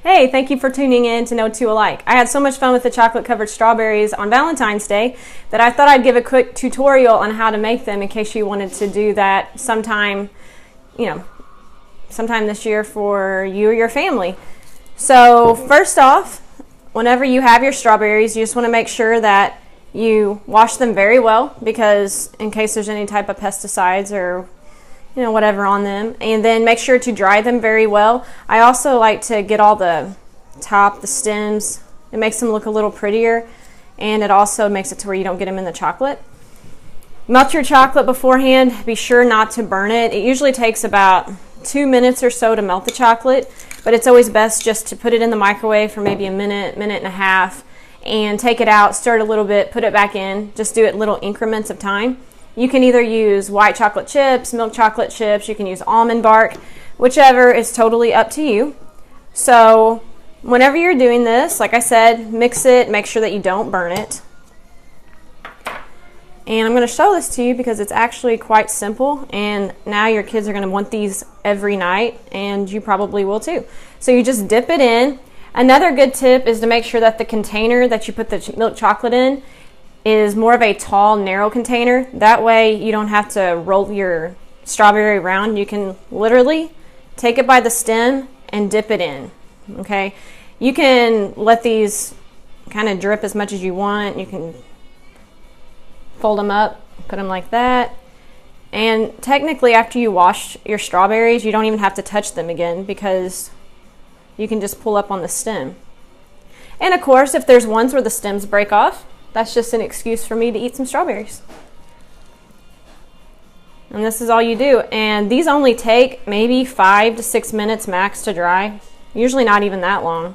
Hey, thank you for tuning in to No Two Alike. I had so much fun with the chocolate covered strawberries on Valentine's Day that I thought I'd give a quick tutorial on how to make them in case you wanted to do that sometime this year for you or your family. So first off, whenever you have your strawberries, you just want to make sure that you wash them very well, because in case there's any type of pesticides or whatever on them, and then make sure to dry them very well. I also like to get all the stems. It makes them look a little prettier, and it also makes it to where you don't get them in the chocolate. Melt your chocolate beforehand. Be sure not to burn it. It usually takes about 2 minutes or so to melt the chocolate, but it's always best just to put it in the microwave for maybe a minute and a half, and take it out, stir it a little bit, put it back in. Just do it little increments of time. You can either use white chocolate chips, milk chocolate chips, you can use almond bark, whichever is totally up to you. So whenever you're doing this, like I said, mix it, make sure that you don't burn it. And I'm going to show this to you because it's actually quite simple, and now your kids are going to want these every night, and you probably will too. So you just dip it in. Another good tip is to make sure that the container that you put the milk chocolate in is more of a tall, narrow container. That way you don't have to roll your strawberry around. You can literally take it by the stem and dip it in. Okay, you can let these kind of drip as much as you want. You can fold them up, put them like that, and technically after you wash your strawberries, you don't even have to touch them again, because you can just pull up on the stem. And of course, if there's ones where the stems break off, that's just an excuse for me to eat some strawberries. And this is all you do. And these only take maybe 5 to 6 minutes max to dry. Usually not even that long.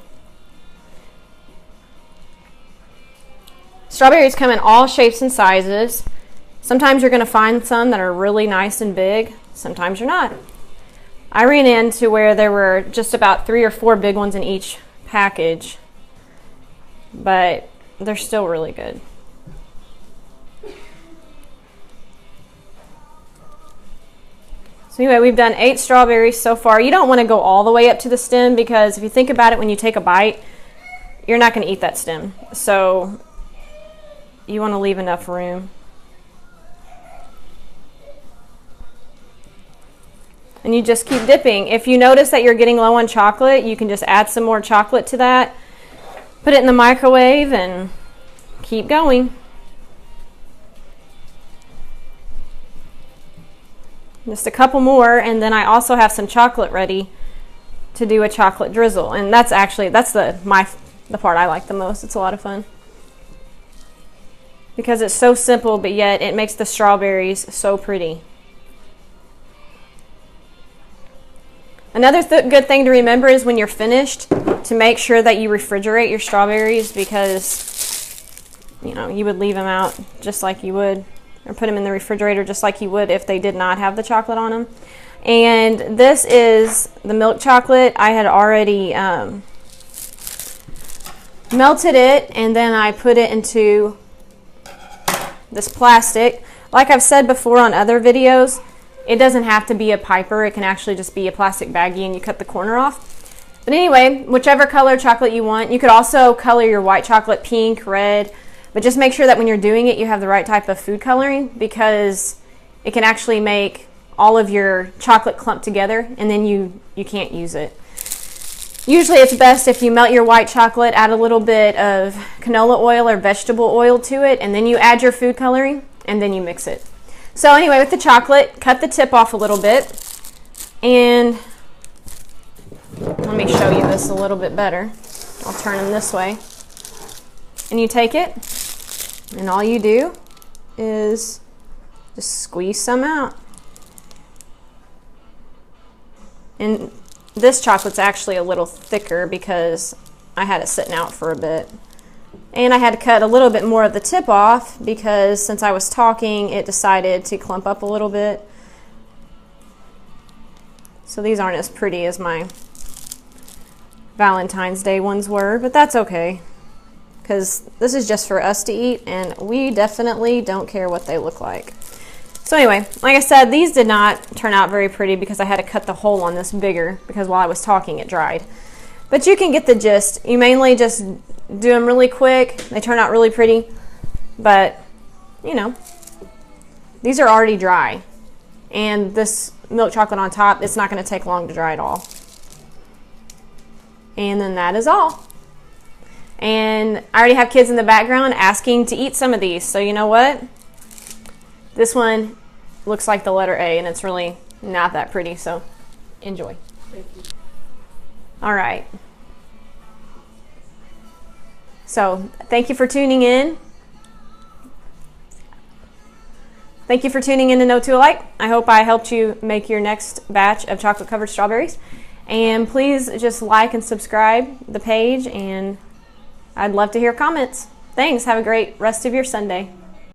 Strawberries come in all shapes and sizes. Sometimes you're going to find some that are really nice and big. Sometimes you're not. I ran into where there were just about 3 or 4 big ones in each package, but they're still really good. So anyway, we've done 8 strawberries so far. You don't want to go all the way up to the stem, because if you think about it, when you take a bite, you're not going to eat that stem. So you want to leave enough room. And you just keep dipping. If you notice that you're getting low on chocolate, you can just add some more chocolate to that, put it in the microwave, and keep going. Just a couple more, and then I also have some chocolate ready to do a chocolate drizzle. And that's the part I like the most. It's a lot of fun, because it's so simple, but yet it makes the strawberries so pretty. Another good thing to remember is when you're finished, to make sure that you refrigerate your strawberries, because you would leave them out just like you would, or put them in the refrigerator just like you would if they did not have the chocolate on them. And this is the milk chocolate. I had already melted it, and then I put it into this plastic. Like I've said before on other videos, it doesn't have to be a piper. It can actually just be a plastic baggie, and you cut the corner off. But anyway, whichever color chocolate you want. You could also color your white chocolate pink, red, but just make sure that when you're doing it, you have the right type of food coloring, because it can actually make all of your chocolate clump together, and then you can't use it. Usually it's best if you melt your white chocolate, add a little bit of canola oil or vegetable oil to it, and then you add your food coloring, and then you mix it. So anyway, with the chocolate, cut the tip off a little bit, and let me show you this a little bit better. I'll turn them this way. And you take it, and all you do is just squeeze some out. And this chocolate's actually a little thicker because I had it sitting out for a bit. And I had to cut a little bit more of the tip off, because since I was talking, it decided to clump up a little bit. So these aren't as pretty as my Valentine's Day ones were, but that's okay, because this is just for us to eat, and we definitely don't care what they look like. So anyway, like I said, these did not turn out very pretty because I had to cut the hole on this bigger because while I was talking it dried. But you can get the gist. You mainly just do them really quick. They turn out really pretty. But, you know, these are already dry. And this milk chocolate on top, it's not going to take long to dry at all. And then that is all. And I already have kids in the background asking to eat some of these. So you know what? This one looks like the letter A, and it's really not that pretty. So enjoy. Thank you. All right. So thank you for tuning in. Thank you for tuning in to No Two Alike. I hope I helped you make your next batch of chocolate covered strawberries. And please just like and subscribe the page, and I'd love to hear comments. Thanks. Have a great rest of your Sunday.